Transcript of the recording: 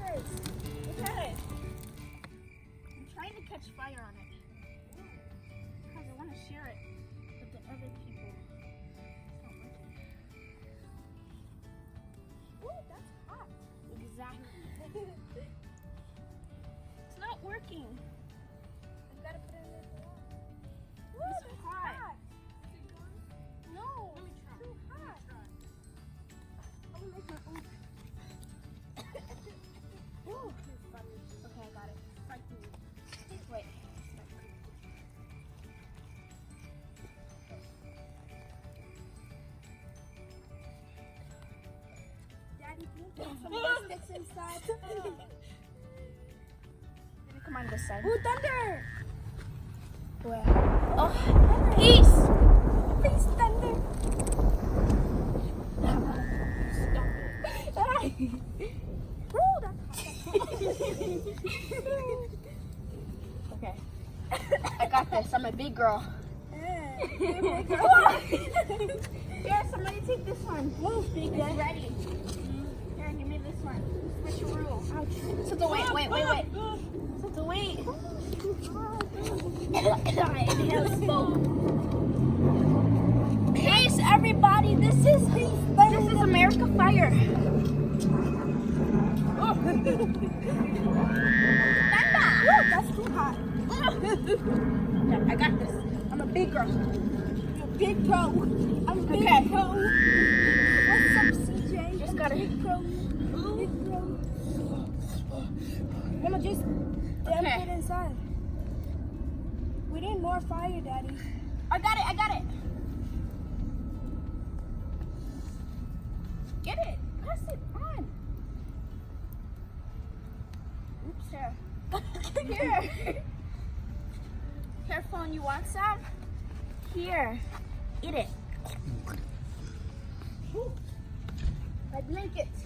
this. Look at it. I'm trying to catch fire on it. Because I want to share it with the other people. It's not working. Ooh, that's hot. Exactly. It's not working. You gotta put it in there for a while. It's hot. No, Let me try. too hot. I'm gonna make my own. Ooh, Okay, I got it. Wait. Daddy, can you put some of the sticks inside? Maybe come on this side. Ooh, thunder! Where? Oh, peace! Please, thunder! Stop it. Ooh, that's hot. Okay. I got this. I'm a big girl. Here, somebody take this one. Move, big It's guy. ready. Here, give me this one. Switcheroo. Ouch. So to wait. So to wait. Inhale smoke. Peace, everybody. This is America Fire. Ooh, that's too hot. Yeah, I got this. I'm a big girl. You're a big pro. I'm a big Okay. pro. What's up, CJ? Just gotta- Big pro. Big pro. I'm gonna just dump Okay. it inside. We need more fire, Daddy. I got it. Get it. Press it on. Oops, here. Here. Here, phone, you want some? Here. Eat it. My blankets.